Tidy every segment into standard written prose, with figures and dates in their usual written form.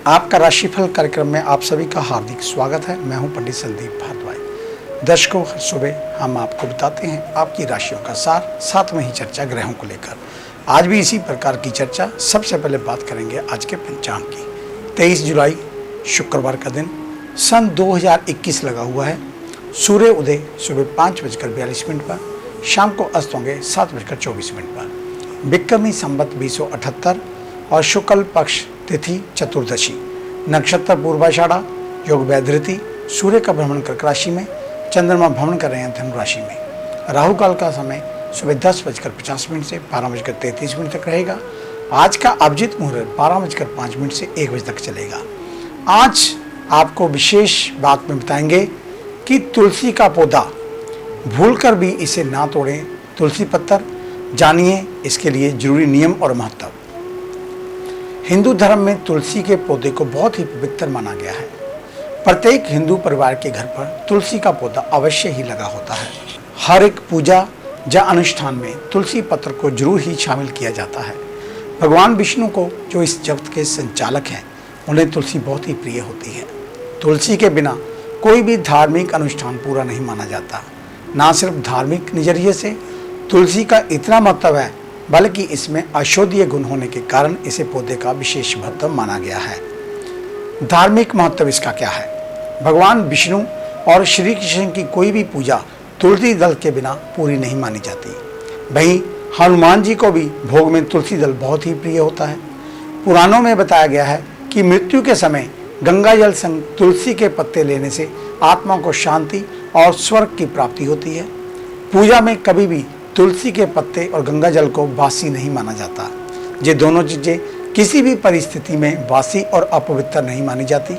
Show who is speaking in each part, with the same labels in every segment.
Speaker 1: आपका राशिफल कार्यक्रम में आप सभी का हार्दिक स्वागत है। मैं हूं पंडित संदीप भारद्वाज। दर्शकों, हर सुबह हम आपको बताते हैं आपकी राशियों का सार, साथ में ही चर्चा ग्रहों को लेकर। आज भी इसी प्रकार की चर्चा। सबसे पहले बात करेंगे आज के पंचांग की। 23 जुलाई शुक्रवार का दिन, सन 2021 लगा हुआ है। सूर्य उदय सुबह 5:42 पर, शाम को अस्त होंगे 7:24 पर। बिक्रमी संवत 2078 और शुक्ल पक्ष तिथि चतुर्दशी, नक्षत्र पूर्वाषाढ़ा, योग वैधृति। सूर्य का भ्रमण कर्क राशि में, चंद्रमा भ्रमण कर रहे हैं धनु राशि में। राहु काल का समय सुबह 10:50 से 12:33 तक रहेगा। आज का अभिजीत मुहूर्त 12:05 से 1 बजे तक चलेगा। आज आपको विशेष बात में बताएंगे कि तुलसी का पौधा भूलकर भी इसे ना तोड़ें। तुलसी पत्थर जानिए इसके लिए जरूरी नियम और महत्व। हिंदू धर्म में तुलसी के पौधे को बहुत ही पवित्र माना गया है। प्रत्येक हिंदू परिवार के घर पर तुलसी का पौधा अवश्य ही लगा होता है। हर एक पूजा या अनुष्ठान में तुलसी पत्र को जरूर ही शामिल किया जाता है। भगवान विष्णु को, जो इस जगत के संचालक हैं, उन्हें तुलसी बहुत ही प्रिय होती है। तुलसी के बिना कोई भी धार्मिक अनुष्ठान पूरा नहीं माना जाता। ना सिर्फ धार्मिक नजरिए से तुलसी का इतना महत्व है, बल्कि इसमें औषधीय गुण होने के कारण इसे पौधे का विशेष महत्व माना गया है। धार्मिक महत्व इसका क्या है? भगवान विष्णु और श्री कृष्ण की कोई भी पूजा तुलसी दल के बिना पूरी नहीं मानी जाती। वहीं हनुमान जी को भी भोग में तुलसी दल बहुत ही प्रिय होता है। पुराणों में बताया गया है कि मृत्यु के समय गंगा जल संग तुलसी के पत्ते लेने से आत्मा को शांति और स्वर्ग की प्राप्ति होती है। पूजा में कभी भी तुलसी के पत्ते और गंगा जल को बासी नहीं माना जाता। ये दोनों चीज़ें किसी भी परिस्थिति में बासी और अपवित्र नहीं मानी जाती।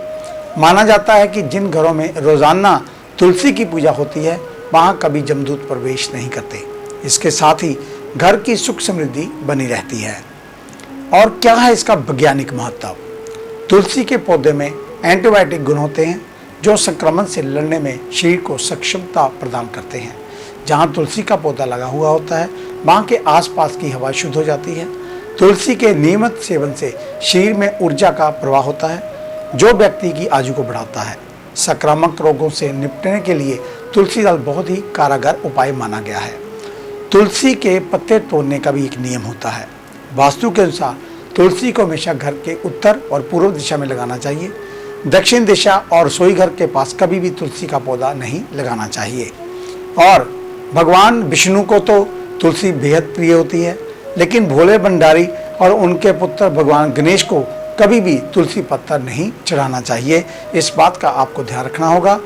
Speaker 1: माना जाता है कि जिन घरों में रोजाना तुलसी की पूजा होती है, वहाँ कभी जमदूत प्रवेश नहीं करते। इसके साथ ही घर की सुख समृद्धि बनी रहती है। और क्या है इसका वैज्ञानिक महत्व? तुलसी के पौधे में एंटीबायोटिक गुण होते हैं, जो संक्रमण से लड़ने में शरीर को सक्षमता प्रदान करते हैं। जहाँ तुलसी का पौधा लगा हुआ होता है, वहाँ के आसपास की हवा शुद्ध हो जाती है। तुलसी के नियमित सेवन से शरीर में ऊर्जा का प्रवाह होता है, जो व्यक्ति की आयु को बढ़ाता है। संक्रामक रोगों से निपटने के लिए तुलसी दल बहुत ही कारगर उपाय माना गया है। तुलसी के पत्ते तोड़ने का भी एक नियम होता है। वास्तु के अनुसार तुलसी को हमेशा घर के उत्तर और पूर्व दिशा में लगाना चाहिए। दक्षिण दिशा और रसोई घर के पास कभी भी तुलसी का पौधा नहीं लगाना चाहिए। और भगवान विष्णु को तो तुलसी बेहद प्रिय होती है, लेकिन भोले भंडारी और उनके पुत्र भगवान गणेश को कभी भी तुलसी पत्थर नहीं चढ़ाना चाहिए। इस बात का आपको ध्यान रखना होगा।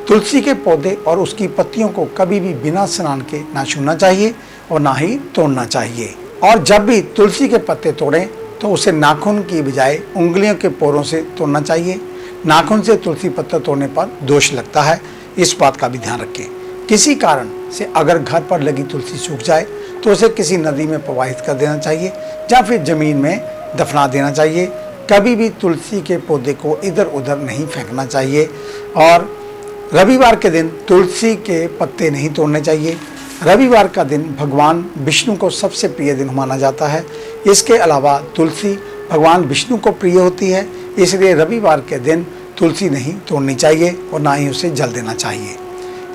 Speaker 1: तुलसी के पौधे और उसकी पत्तियों को कभी भी बिना स्नान के ना छूना चाहिए और ना ही तोड़ना चाहिए। और जब भी तुलसी के पत्ते तोड़ें तो उसे नाखून की बजाय उंगलियों के पोरों से तोड़ना चाहिए। नाखून से तुलसी पत्ता तोड़ने पर दोष लगता है, इस बात का भी ध्यान रखें। किसी कारण से अगर घर पर लगी तुलसी सूख जाए तो उसे किसी नदी में प्रवाहित कर देना चाहिए या फिर जमीन में दफना देना चाहिए। कभी भी तुलसी के पौधे को इधर उधर नहीं फेंकना चाहिए। और रविवार के दिन तुलसी के पत्ते नहीं तोड़ने चाहिए। रविवार का दिन भगवान विष्णु को सबसे प्रिय दिन माना जाता है। इसके अलावा तुलसी भगवान विष्णु को प्रिय होती है, इसलिए रविवार के दिन तुलसी नहीं तोड़नी चाहिए और ना ही उसे जल देना चाहिए।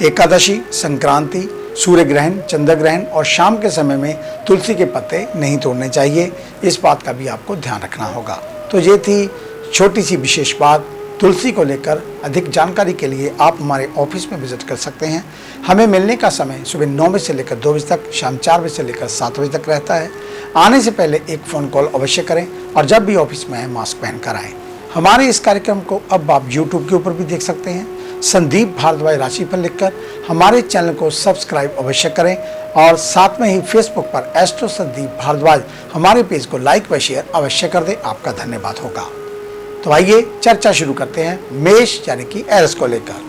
Speaker 1: एकादशी, संक्रांति, सूर्य ग्रहण, चंद्र ग्रहण और शाम के समय में तुलसी के पत्ते नहीं तोड़ने चाहिए। इस बात का भी आपको ध्यान रखना होगा। तो ये थी छोटी सी विशेष बात तुलसी को लेकर। अधिक जानकारी के लिए आप हमारे ऑफिस में विजिट कर सकते हैं। हमें मिलने का समय सुबह 9 बजे से लेकर 2 बजे तक, शाम 4 बजे से लेकर 7 बजे तक रहता है। आने से पहले एक फ़ोन कॉल अवश्य करें और जब भी ऑफिस में आए मास्क पहनकर आएँ। हमारे इस कार्यक्रम को अब आप यूट्यूब के ऊपर भी देख सकते हैं। संदीप भारद्वाज राशिफल लिखकर हमारे चैनल को सब्सक्राइब अवश्य करें और साथ में ही फेसबुक पर एस्ट्रो संदीप भारद्वाज हमारे पेज को लाइक व शेयर अवश्य कर दें। आपका धन्यवाद होगा। तो आइए चर्चा शुरू करते हैं मेष यानी कि एरिस को लेकर।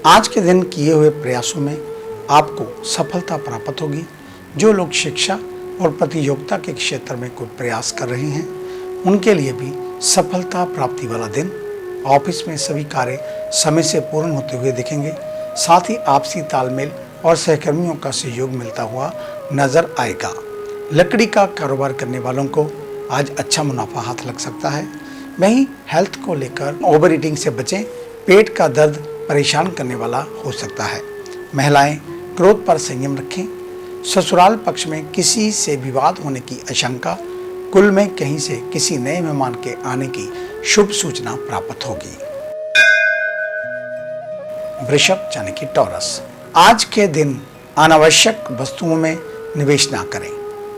Speaker 1: आज के दिन किए हुए प्रयासों में आपको सफलता प्राप्त होगी। जो लोग शिक्षा और प्रतियोगिता के क्षेत्र में कोई प्रयास कर रहे हैं, उनके लिए भी सफलता प्राप्ति वाला दिन। ऑफिस में सभी कार्य समय से पूर्ण होते हुए दिखेंगे। साथ ही आपसी तालमेल और सहकर्मियों का सहयोग मिलता हुआ नजर आएगा। लकड़ी का कारोबार करने वालों को आज अच्छा मुनाफा हाथ लग सकता है। वहीं हेल्थ को लेकर ओवर ईटिंग से बचें, पेट का दर्द परेशान करने वाला हो सकता है। महिलाएं क्रोध पर संयम रखें। ससुराल पक्ष में किसी से विवाद होने की आशंका, कुल में कहीं से किसी नए मेहमान के आने की शुभ सूचना प्राप्त होगी। वृषभ यानी कि टॉरस, आज के दिन अनावश्यक वस्तुओं में निवेश ना करें,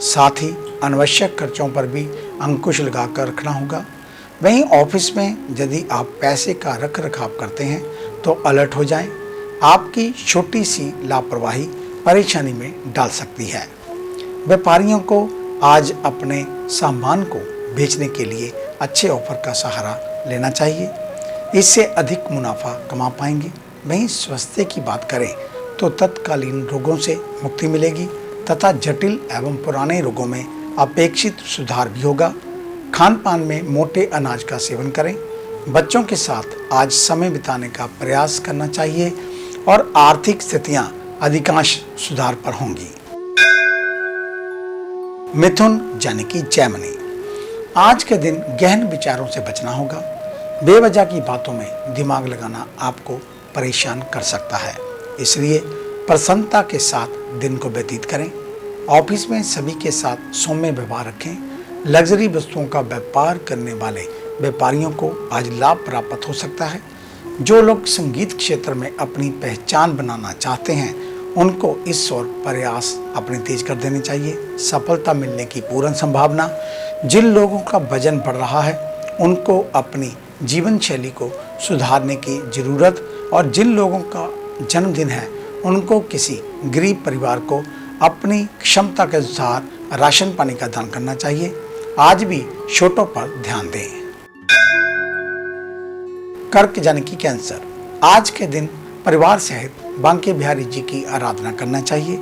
Speaker 1: साथ ही अनावश्यक खर्चों पर भी अंकुश लगाकर रखना होगा। वहीं ऑफिस में यदि आप पैसे का रख रखाव करते हैं तो अलर्ट हो जाएं। आपकी छोटी सी लापरवाही परेशानी में डाल सकती है। व्यापारियों को आज अपने सामान को बेचने के लिए अच्छे ऑफर का सहारा लेना चाहिए, इससे अधिक मुनाफा कमा पाएंगे। वहीं स्वास्थ्य की बात करें तो तत्कालीन रोगों से मुक्ति मिलेगी तथा जटिल एवं पुराने रोगों में अपेक्षित सुधार भी होगा। खान पान में मोटे अनाज का सेवन करें। बच्चों के साथ आज समय बिताने का प्रयास करना चाहिए और आर्थिक स्थितियां अधिकांश सुधार पर होंगी। मिथुन यानी कि जैमिनी, आज के दिन गहन विचारों से बचना होगा। बेवजह की बातों में दिमाग लगाना आपको परेशान कर सकता है, इसलिए प्रसन्नता के साथ दिन को व्यतीत करें। ऑफिस में सभी के साथ सौम्य व्यवहार रखें। लग्जरी वस्तुओं का व्यापार करने वाले व्यापारियों को आज लाभ प्राप्त हो सकता है। जो लोग संगीत क्षेत्र में अपनी पहचान बनाना चाहते हैं उनको इस ओर प्रयास अपने तेज कर देने चाहिए। सफलता मिलने की पूर्ण संभावना। जिन लोगों का वजन बढ़ रहा है उनको अपनी जीवन शैली को सुधारने की जरूरत, और जिन लोगों का जन्मदिन है उनको किसी गरीब परिवार को अपनी क्षमता के अनुसार राशन पानी का दान करना चाहिए। आज भी छोटों पर ध्यान दें। कर्क यानी कि कैंसर, आज के दिन परिवार सहित बांके बिहारी जी की आराधना करना चाहिए।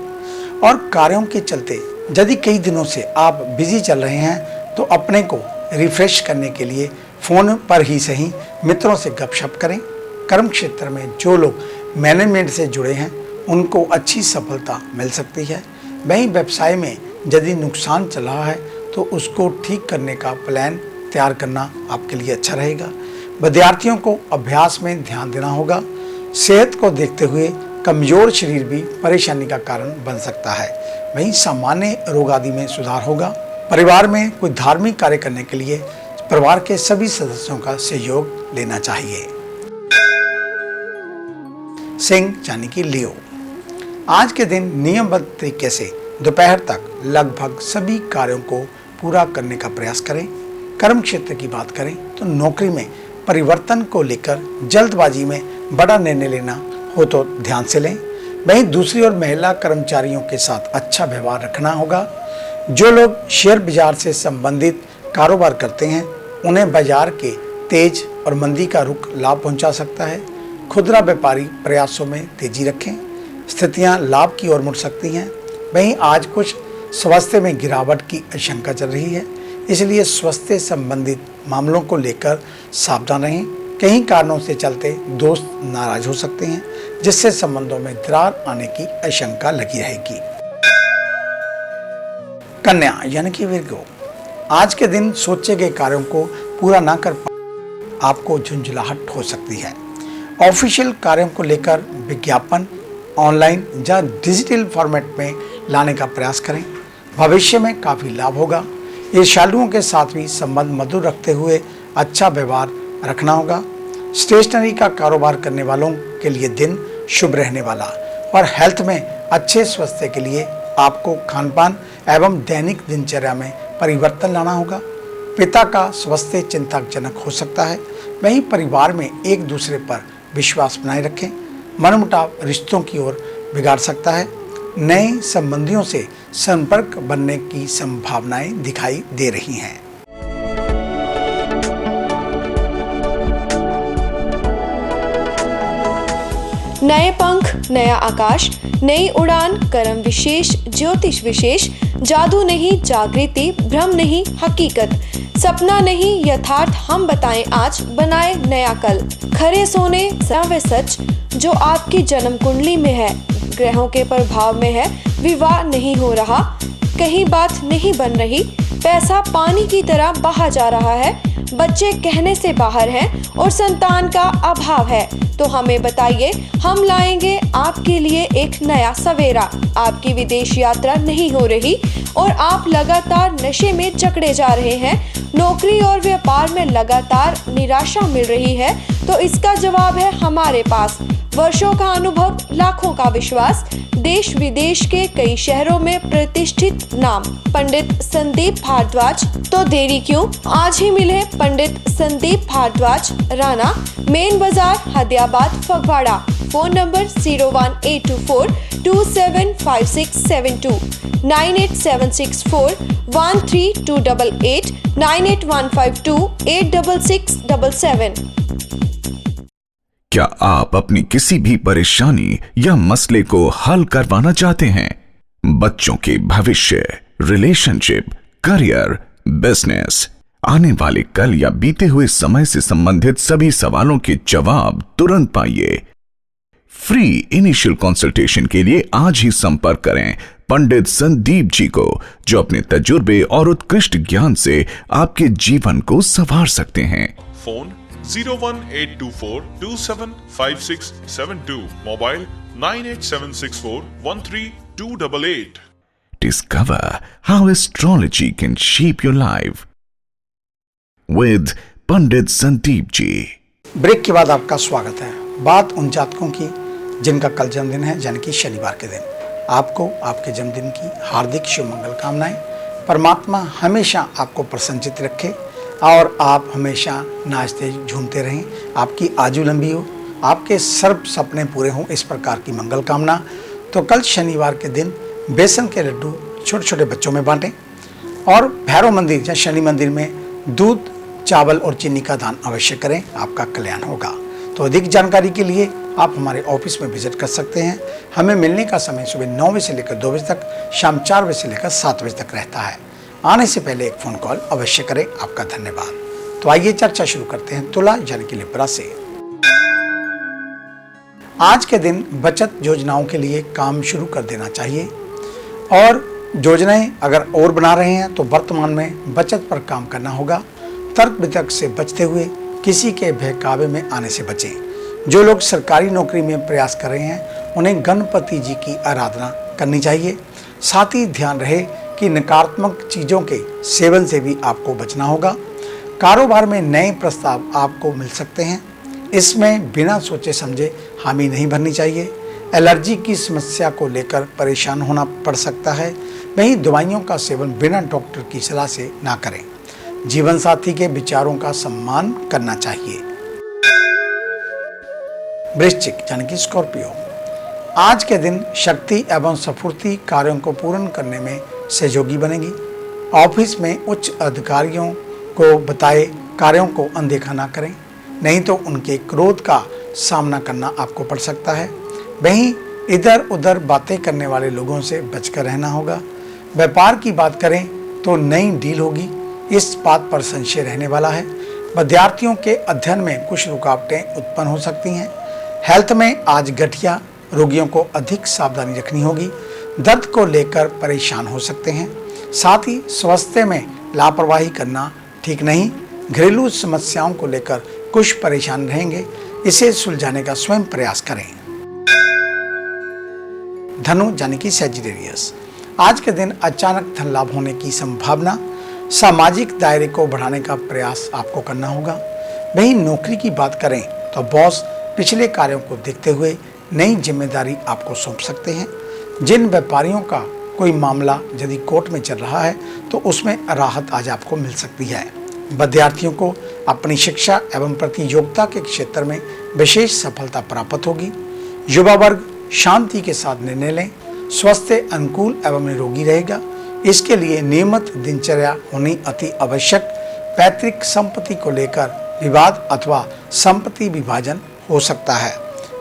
Speaker 1: और कार्यों के चलते यदि कई दिनों से आप बिजी चल रहे हैं तो अपने को रिफ्रेश करने के लिए फोन पर ही सही मित्रों से गपशप करें। कर्म क्षेत्र में जो लोग मैनेजमेंट से जुड़े हैं उनको अच्छी सफलता मिल सकती है। वहीं व्यवसाय में यदि नुकसान चल रहा है तो उसको ठीक करने का प्लान तैयार करना आपके लिए अच्छा रहेगा। विद्यार्थियों को अभ्यास में ध्यान देना होगा। सेहत को देखते हुए कमजोर शरीर भी परेशानी का कारण बन सकता है। वहीं सामान्य रोग आदि में सुधार होगा। परिवार में कोई धार्मिक कार्य करने के लिए परिवार के सभी सदस्यों का सहयोग लेना चाहिए। सिंह यानी कि लियो, आज के दिन नियमबद्ध तरीके से दोपहर तक लगभग सभी कार्यों को पूरा करने का प्रयास करें। कर्म क्षेत्र की बात करें तो नौकरी में परिवर्तन को लेकर जल्दबाजी में बड़ा निर्णय लेना हो तो ध्यान से लें। वहीं दूसरी ओर महिला कर्मचारियों के साथ अच्छा व्यवहार रखना होगा। जो लोग शेयर बाजार से संबंधित कारोबार करते हैं उन्हें बाजार के तेज और मंदी का रुख लाभ पहुंचा सकता है। खुदरा व्यापारी प्रयासों में तेजी रखें, स्थितियां लाभ की ओर मुड़ सकती हैं। वहीं आज कुछ स्वास्थ्य में गिरावट की आशंका चल रही है, इसलिए स्वास्थ्य संबंधित मामलों को लेकर सावधान रहें। कई कारणों से चलते दोस्त नाराज हो सकते हैं, जिससे संबंधों में दरार आने की आशंका लगी रहेगी। कन्या यानी कि विर्गो, आज के दिन सोचे गए कार्यों को पूरा ना कर पाए आपको झुंझलाहट हो सकती है। ऑफिशियल कार्यों को लेकर विज्ञापन ऑनलाइन या डिजिटल फॉर्मेट में लाने का प्रयास करें। भविष्य में काफ़ी लाभ होगा। ईर्ष्यालुओं के साथ भी संबंध मधुर रखते हुए अच्छा व्यवहार रखना होगा। स्टेशनरी का कारोबार करने वालों के लिए दिन शुभ रहने वाला, और हेल्थ में अच्छे स्वास्थ्य के लिए आपको खान पान एवं दैनिक दिनचर्या में परिवर्तन लाना होगा। पिता का स्वास्थ्य चिंताजनक हो सकता है। वहीं परिवार में एक दूसरे पर विश्वास बनाए रखें। मनमुटाव रिश्तों की ओर बिगाड़ सकता है। नए संबंधियों से संपर्क बनने की संभावनाएं दिखाई दे रही हैं।
Speaker 2: नए पंख, नया आकाश, नई उड़ान, कर्म विशेष, ज्योतिष विशेष, जादू नहीं जागृति, भ्रम नहीं हकीकत, सपना नहीं यथार्थ, हम बताएं आज, बनाए नया कल। खरे सोने व सच जो आपकी जन्म कुंडली में है, ग्रहों के प्रभाव में है, विवाह नहीं हो रहा, कहीं बात नहीं बन रही, पैसा पानी की तरह बहा जा रहा है, बच्चे कहने से बाहर हैं और संतान का अभाव है, तो हमें बताइए, हम लाएंगे आपके लिए एक नया सवेरा। आपकी विदेश यात्रा नहीं हो रही और आप लगातार नशे में जकड़े जा रहे हैं, नौकरी और व्यापार में लगातार निराशा मिल रही है, तो इसका जवाब है हमारे पास। वर्षों का अनुभव, लाखों का विश्वास, देश विदेश के कई शहरों में प्रतिष्ठित नाम पंडित संदीप भारद्वाज। तो देरी क्यों, आज ही मिले पंडित संदीप भारद्वाज, राणा, मेन बाजार, हदियाबाद, फगवाड़ा। Phone number 01824 275672, 98764 13288, 98152 86677।
Speaker 3: क्या आप अपनी किसी भी परेशानी या मसले को हल करवाना चाहते हैं? बच्चों के भविष्य, रिलेशनशिप, करियर, बिजनेस, आने वाले कल या बीते हुए समय से संबंधित सभी सवालों के जवाब तुरंत पाइए। फ्री इनिशियल कंसल्टेशन के लिए आज ही संपर्क करें पंडित संदीप जी को, जो अपने तजुर्बे और उत्कृष्ट ज्ञान से आपके जीवन को संवार सकते हैं।
Speaker 4: Phone 01824275672, mobile 98764
Speaker 3: Discover how astrology can shape your life with Pandit Sandeep ji.
Speaker 1: Break के बाद आपका स्वागत है। बात उन जातकों की जिनका कल जन्मदिन है, यानी कि शनिवार के दिन। आपको आपके जन्मदिन की हार्दिक शुभ मंगल कामनाएं। परमात्मा हमेशा आपको प्रसन्नचित्त रखे और आप हमेशा नाचते झूमते रहें, आपकी आयु लंबी हो, आपके सर्व सपने पूरे हों, इस प्रकार की मंगल कामना। तो कल शनिवार के दिन बेसन के लड्डू छोटे छोटे बच्चों में बांटें और भैरव मंदिर या शनि मंदिर में दूध, चावल और चीनी का दान अवश्य करें, आपका कल्याण होगा। तो अधिक जानकारी के लिए आप हमारे ऑफिस में विजिट कर सकते हैं। हमें मिलने का समय सुबह 9 बजे से लेकर 2 बजे तक, शाम 4 बजे से लेकर 7 बजे तक रहता है। आने से पहले एक फ़ोन कॉल अवश्य करें। आपका धन्यवाद। तो आइए चर्चा शुरू करते हैं तुला यानी कि लिब्रा से। आज के दिन बचत योजनाओं के लिए काम शुरू कर देना चाहिए और योजनाएं अगर और बना रहे हैं तो वर्तमान में बचत पर काम करना होगा। तर्क वितर्क से बचते हुए किसी के बहकावे में आने से बचें। जो लोग सरकारी नौकरी में प्रयास कर रहे हैं उन्हें गणपति जी की आराधना करनी चाहिए। साथ ही ध्यान रहे कि नकारात्मक चीज़ों के सेवन से भी आपको बचना होगा। कारोबार में नए प्रस्ताव आपको मिल सकते हैं, इसमें बिना सोचे समझे हामी नहीं भरनी चाहिए। एलर्जी की समस्या को लेकर परेशान होना पड़ सकता है, वहीं दवाइयों का सेवन बिना डॉक्टर की सलाह से ना करें। जीवन साथी के विचारों का सम्मान करना चाहिए। वृश्चिक यानी कि स्कॉर्पियो, आज के दिन शक्ति एवं स्फूर्ति कार्यों को पूर्ण करने में सहयोगी बनेगी। ऑफिस में उच्च अधिकारियों को बताए कार्यों को अनदेखा ना करें, नहीं तो उनके क्रोध का सामना करना आपको पड़ सकता है। वहीं इधर उधर बातें करने वाले लोगों से बचकर रहना होगा। व्यापार की बात करें तो नई डील होगी, इस बात पर संशय रहने वाला है। विद्यार्थियों के अध्ययन में कुछ रुकावटें उत्पन्न हो सकती हैं। हेल्थ में आज गठिया रोगियों को अधिक सावधानी रखनी होगी। दर्द को लेकर परेशान हो सकते हैं। साथ ही स्वास्थ्य में लापरवाही करना ठीक नहीं। घरेलू समस्याओं को लेकर कुछ परेशान रहेंगे, इसे सुलझाने का स्वयं प्रयास करें। धनु यानी कि सैजिटेरियस, आज के दिन अचानक धन लाभ होने की संभावना। सामाजिक दायरे को बढ़ाने का प्रयास आपको करना होगा। वहीं नौकरी की बात करें तो बॉस पिछले कार्यों को देखते हुए नई जिम्मेदारी आपको सौंप सकते हैं। जिन व्यापारियों का कोई मामला यदि कोर्ट में चल रहा है तो उसमें राहत आज आपको मिल सकती है। विद्यार्थियों को अपनी शिक्षा एवं प्रतियोगिता के क्षेत्र में विशेष सफलता प्राप्त होगी। युवा वर्ग शांति के साथ निर्णय लें। स्वास्थ्य अनुकूल एवं निरोगी रहेगा, इसके लिए नियमित दिनचर्या होनी अति आवश्यक। पैतृक संपत्ति को लेकर विवाद अथवा संपत्ति विभाजन हो सकता है।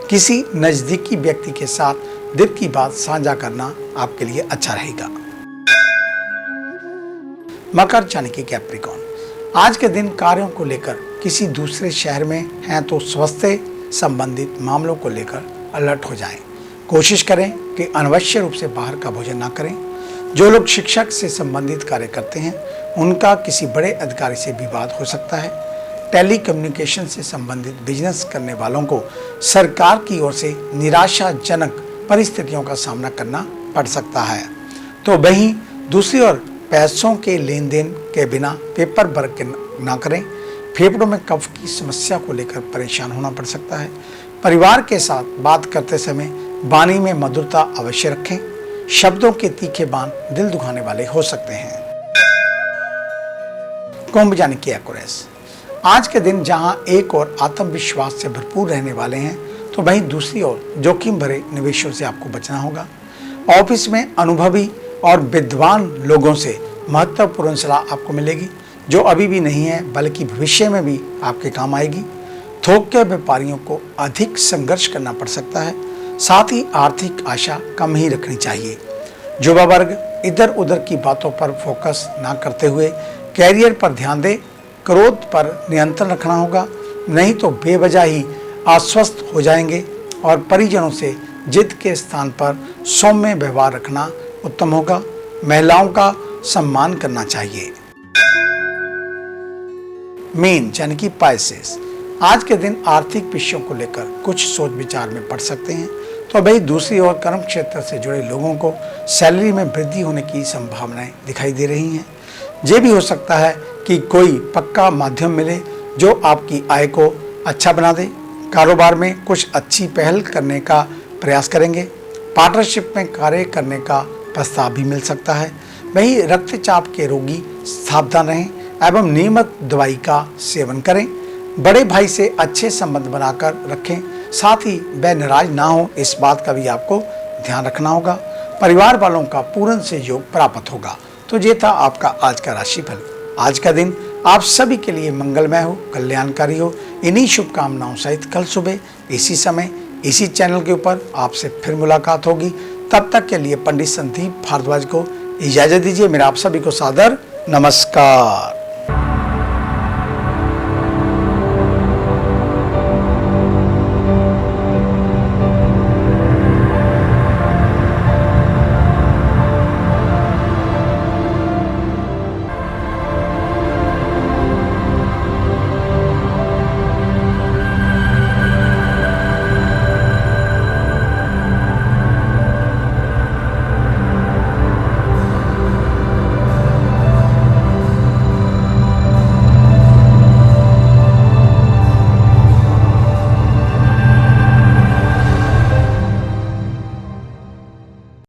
Speaker 1: किसी नजदीकी व्यक्ति के साथ दिल की बात साझा करना आपके लिए अच्छा रहेगा। मकर यानी कि कैप्रिकॉर्न, आज के दिन कार्यों को लेकर किसी दूसरे शहर में हैं तो स्वास्थ्य संबंधित मामलों को लेकर अलर्ट हो जाएं। कोशिश करें कि अनावश्यक रूप से बाहर का भोजन ना करें। जो लोग शिक्षक से संबंधित कार्य करते हैं उनका किसी बड़े अधिकारी से विवाद हो सकता है। टेली कम्युनिकेशन से संबंधित बिजनेस करने वालों को सरकार की ओर से निराशाजनक परिस्थितियों का सामना करना पड़ सकता है। तो वहीं दूसरी ओर पैसों के लेन देन के बिना पेपर वर्क ना करें। फेफड़ों में कफ की समस्या को लेकर परेशान होना पड़ सकता है। परिवार के साथ बात करते समय वाणी में मधुरता अवश्य रखें। शब्दों के तीखे बाण दिल दुखाने वाले हो सकते हैं। कुंभ यानी कि एक्वेरियस, आज के दिन जहां एक और आत्मविश्वास से भरपूर रहने वाले हैं तो वहीं दूसरी ओर जोखिम भरे निवेशों से आपको बचना होगा। ऑफिस में अनुभवी और विद्वान लोगों से महत्वपूर्ण सलाह आपको मिलेगी जो अभी भी नहीं है बल्कि भविष्य में भी आपके काम आएगी। थोक के व्यापारियों को अधिक संघर्ष करना पड़ सकता है। साथ ही आर्थिक आशा कम ही रखनी चाहिए। युवा वर्ग इधर उधर की बातों पर फोकस ना करते हुए कैरियर पर ध्यान दे। क्रोध पर नियंत्रण रखना होगा, नहीं तो बेवजह ही अस्वस्थ हो जाएंगे। और परिजनों से जिद के स्थान पर सौम्य व्यवहार रखना उत्तम होगा। महिलाओं का सम्मान करना चाहिए। मीन यानी कि पाइसेस, आज के दिन आर्थिक विषयों को लेकर कुछ सोच विचार में पड़ सकते हैं। तो भाई दूसरी ओर कर्म क्षेत्र से जुड़े लोगों को सैलरी में वृद्धि होने की संभावनाएं दिखाई दे रही हैं। ये भी हो सकता है कि कोई पक्का माध्यम मिले जो आपकी आय को अच्छा बना दे। कारोबार में कुछ अच्छी पहल करने का प्रयास करेंगे। पार्टनरशिप में कार्य करने का प्रस्ताव भी मिल सकता है। वहीं रक्तचाप के रोगी सावधान रहें एवं नियमित दवाई का सेवन करें। बड़े भाई से अच्छे संबंध बनाकर रखें, साथ ही वह नाराज ना हो इस बात का भी आपको ध्यान रखना होगा। परिवार वालों का पूर्ण सहयोग प्राप्त होगा। तो ये था आपका आज का राशिफल। आज का दिन आप सभी के लिए मंगलमय हो, कल्याणकारी हो। इन्हीं शुभकामनाओं सहित कल सुबह इसी समय इसी चैनल के ऊपर आपसे फिर मुलाकात होगी। तब तक के लिए पंडित संदीप भारद्वाज को इजाजत दीजिए। मेरा आप सभी को सादर नमस्कार।